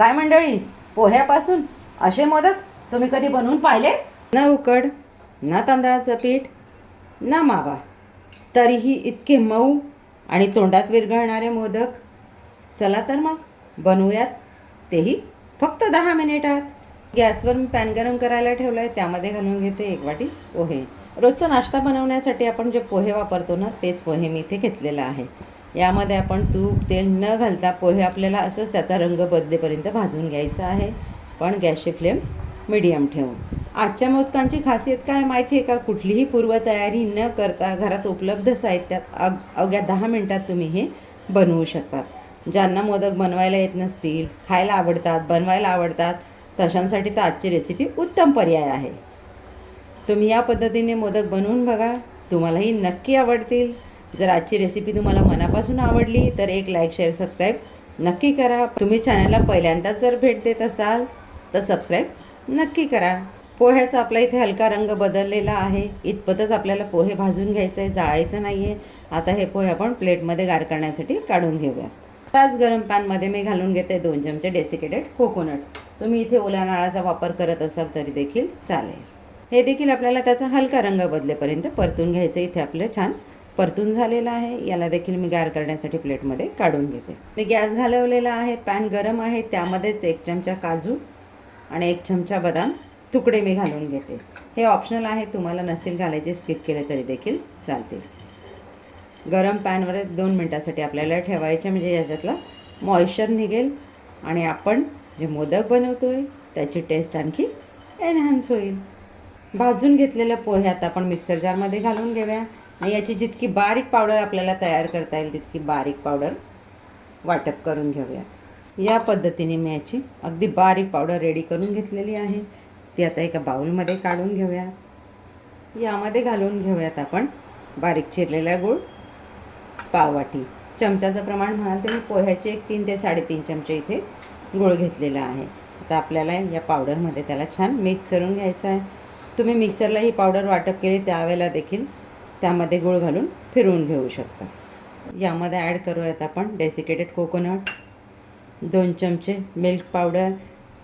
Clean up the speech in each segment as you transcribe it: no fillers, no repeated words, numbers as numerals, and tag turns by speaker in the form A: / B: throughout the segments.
A: काय मंडळी, पोह्यापासून असे मोदक तुम्ही कधी बनवून पाहिले? न उकड, ना तांदळाचं पीठ, ना मावा, तरीही इतके मऊ आणि तोंडात विरघळणारे मोदक. चला तर मग बनवूयात, तेही फक्त 10 मिनिटात. गॅसवर मी पॅन गरम करायला ठेवलं आहे, त्यामध्ये घालून घेते 1 वाटी पोहे. रोजचा नाश्ता बनवण्यासाठी आपण जे पोहे वापरतो ना, तेच पोहे मी इथे घेतलेलं आहे. यामध्ये आपण तूप तेल न घालता पोहे आपल्याला असंच त्याचा रंग बदलेपर्यंत भाजून घ्यायचं आहे, पण गॅसची फ्लेम मीडियम ठेवून. आजच्या मोदकांची खासियत काय माहिती आहे का? कुठलीही पूर्वतयारी न करता घरात उपलब्ध साहित्यात अवघ्या 10 मिनिटात तुम्ही हे बनवू शकतात. ज्यांना मोदक बनवायला येत नसतील, खायला आवडतात, बनवायला आवडतात, तशांसाठी तर आजची रेसिपी उत्तम पर्याय आहे. तुम्ही या पद्धतीने मोदक बनवून बघा, तुम्हालाही नक्की आवडतील. जर आजची रेसिपी तुम्हाला मनापासून आवडली तर एक लाईक शेअर सबस्क्राईब नक्की करा. तुम्ही चॅनलला पहिल्यांदाच जर भेट देत असाल तर सबस्क्राईब नक्की करा. पोह्याचा आपला इथे हलका रंग बदललेला आहे, इतपतच आपल्याला पोहे भाजून घ्यायचं आहे, जाळायचं नाही आहे. आता हे पोहे आपण प्लेटमध्ये गार करण्यासाठी काढून घेऊया. त्याच गरम पॅनमध्ये मी घालून घेते 2 चमचे डेसिकेटेड कोकोनट. तुम्ही इथे ओल्या नारळाचा वापर करत असाल तरी देखील चालेल. हे देखील आपल्याला त्याचा हलका रंग बदलेपर्यंत परतून घ्यायचं. इथे आपलं छान परतून झालेला आहे. याला देखील मी गार करण्यासाठी प्लेटमध्ये काढून घेते. मी गॅस घालवलेला आहे, पॅन गरम आहे, त्यामध्येच 1 चमचा काजू आणि 1 चमचा बदाम तुकडे मी घालून घेते. हे ऑप्शनल आहे, तुम्हाला नसतील घालायचे स्किप केले तरी देखील चालतील. गरम पॅनवर 2 मिनटासाठी आपल्याला ठेवायचे, म्हणजे याच्यातला मॉइश्चर निघेल आणि आपण जे मोदक बनवतो आहे त्याची टेस्ट आणखी एनहान्स होईल. भाजून घेतलेल्या पोह्यात आपण मिक्सर जारमध्ये घालून घेऊया आणि याची जितकी बारीक पावडर आपल्याला तयार करता येईल तितकी बारीक पावडर वाटप करून घेऊयात. या पद्धतीने मी याची अगदी बारीक पावडर रेडी करून घेतलेली आहे. ती आता एका बाउलमध्ये काढून घेऊया. यामध्ये घालून घेऊयात आपण बारीक चिरलेला गूळ पाव वाटी. चमच्याचं प्रमाण म्हणाल तर मी पोह्याचे 3 ते 3.5 चमचे इथे गूळ घेतलेला आहे. आता आपल्याला या पावडरमध्ये त्याला छान मिक्स करून घ्यायचं आहे. तुम्ही मिक्सरला ही पावडर वाटप केली त्यावेळेला देखील त्यामध्ये गूळ घालून फिरवून घेऊ शकता. यामध्ये ॲड करूयात आपण डेसिकेटेड कोकोनट, 2 चमचे मिल्क पावडर.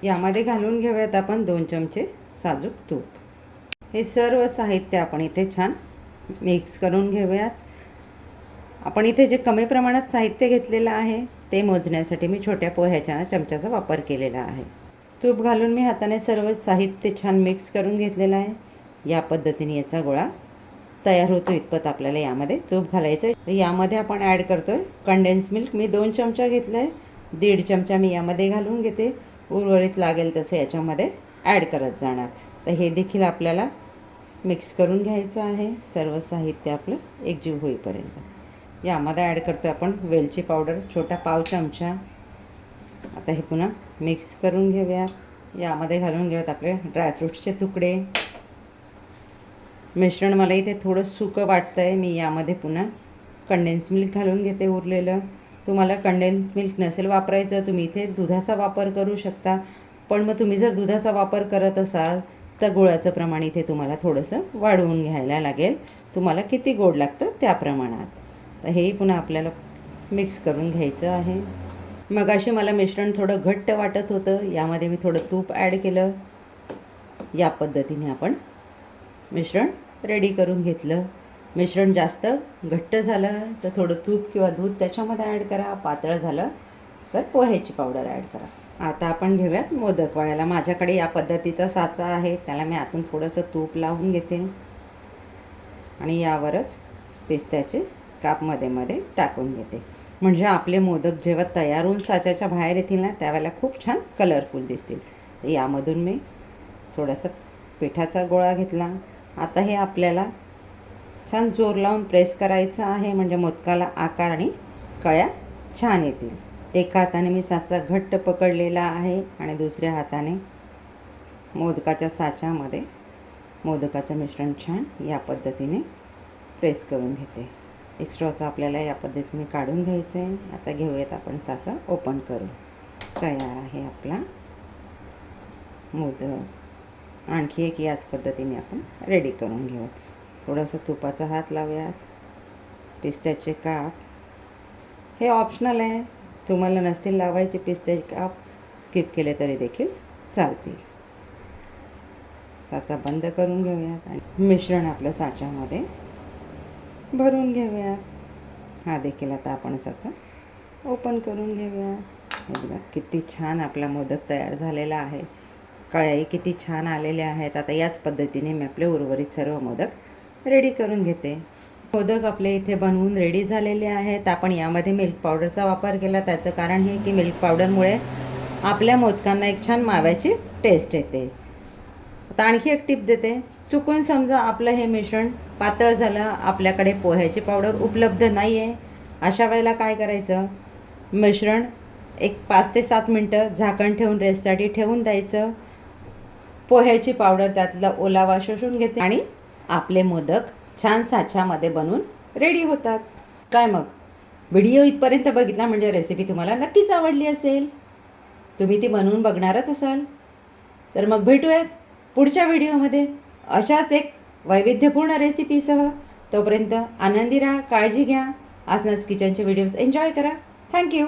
A: यामध्ये घालून घेऊयात आपण 2 चमचे साजूक तूप. हे सर्व साहित्य आपण इथे छान मिक्स करून घेऊयात. आपण इथे जे कमी प्रमाणात साहित्य घेतलेलं आहे ते मोजण्यासाठी मी छोट्या पोह्याच्या चमच्याचा वापर केलेला आहे. तूप घालून मी हाताने सर्व साहित्य छान मिक्स करून घेतलेलं आहे. या पद्धतीने याचा गोळा तयार होतो, इतपत आपल्याला यामध्ये तूप घालायचं आहे. यामध्ये आपण ॲड करतो आहे कंडेन्स मिल्क. मी 2 चमचा घेतलं आहे, 1.5 चमचा मी यामध्ये घालून घेते. उर्वरित लागेल तसं याच्यामध्ये ॲड करत जाणार. तर हे देखील आपल्याला मिक्स करून घ्यायचं आहे, सर्व साहित्य आपलं एकजीव होईपर्यंत. यामध्ये ॲड करतो आपण वेलची पावडर, छोटा पाव चमचा. आता हे पुन्हा मिक्स करून घेऊया. यामध्ये घालून घेऊयात आपले ड्रायफ्रूट्सचे तुकडे. मिश्रण मला इथे थोडं सुकं वाटतं आहे, मी यामध्ये पुन्हा कंडेन्स मिल्क घालून घेते उरलेलं. तुम्हाला कंडेन्स मिल्क नसेल वापरायचं, तुम्ही इथे दुधाचा वापर करू शकता. पण मग तुम्ही जर दुधाचा वापर करत असाल तर गुळाचं प्रमाण इथे तुम्हाला थोडंसं वाढवून घ्यायला लागेल, तुम्हाला किती गोड लागतं त्या प्रमाणात. तर हेही पुन्हा आपल्याला मिक्स करून घ्यायचं आहे. मगाशी मला मिश्रण थोडं घट्ट वाटत होतं, यामध्ये मी थोडं तूप ॲड केलं. या पद्धतीने आपण मिश्रण रेडी करून घेतलं. मिश्रण जास्त घट्ट झालं तर थोडं तूप किंवा दूध त्याच्यामध्ये ॲड करा, पातळ झालं तर पोह्याची पावडर ॲड करा. आता आपण घेऊयात मोदक वळायला. माझ्याकडे या पद्धतीचा साचा आहे, त्याला मी आतून थोडंसं तूप लावून घेते आणि यावरच पिस्त्याचे काप मध्ये टाकून घेते. म्हणजे आपले मोदक जेव्हा तयार होऊन साच्याच्या बाहेर येतील ना त्यावेळेला खूप छान कलरफुल दिसतील. तर यामधून मी थोडासा पिठाचा गोळा घेतला. आता हे आपल्याला छान जोर लावून प्रेस करायचं आहे, म्हणजे मोदकाला आकार आणि कळ्या छान येतील. एका हाताने मी साचा घट्ट पकडलेला आहे आणि दुसऱ्या हाताने मोदकाच्या साच्यामध्ये मोदकाचं मिश्रण छान या पद्धतीने प्रेस करून घेते. एक्स्ट्राचं आपल्याला या पद्धतीने काढून घ्यायचं आहे. आता घेऊयात आपण साचा ओपन करू. तयार आहे आपला मोदक. आणखी एक याच पद्धतीने आपण रेडी करून घेऊयात. थोडंसं तुपाचा हात लावूयात. पिस्त्याचे काप हे ऑप्शनल आहे, तुम्हाला नसतील लावायचे पिस्त्याचे काप, स्किप केले तरी देखील चालतील. साचा बंद करून घेऊयात आणि मिश्रण आपलं साच्यामध्ये भरून घेऊयात. हा देखील आता आपण साचा ओपन करून घेऊयात. हे बघा किती छान आपला मोदक तयार झालेला आहे. कळ्याही किती छान आलेल्या आहेत. आता याच पद्धतीने मी आपले उर्वरित सर्व मोदक रेडी करून घेते. मोदक आपले इथे बनवून रेडी झालेले आहेत. आपण यामध्ये मिल्क पावडरचा वापर केला. त्याचं कारण हे की मिल्क पावडरमुळे आपल्या मोदकांना एक छान माव्याची टेस्ट येते. आता आणखी एक टिप देते. चुकून समजा आपलं हे मिश्रण पातळ झालं, आपल्याकडे पोह्याची पावडर उपलब्ध नाही आहे, अशा वेळेला काय करायचं, मिश्रण एक 5 ते 7 मिनटं झाकण ठेवून रेस्टसाठी ठेवून द्यायचं. पोह्याची पावडर त्यातला ओलावा शोषून घेते आणि आपले मोदक छान साच्यामध्ये बनवून रेडी होतात. काय मग, व्हिडिओ इथपर्यंत बघितला म्हणजे रेसिपी तुम्हाला नक्कीच आवडली असेल. तुम्ही ती बनवून बघणारच असाल. तर मग भेटूयात पुढच्या व्हिडिओमध्ये अशाच एक वैविध्यपूर्ण रेसिपीसह. तोपर्यंत आनंदी राहा, काळजी घ्या. आसनास किचनचे व्हिडिओज एन्जॉय करा. थँक्यू.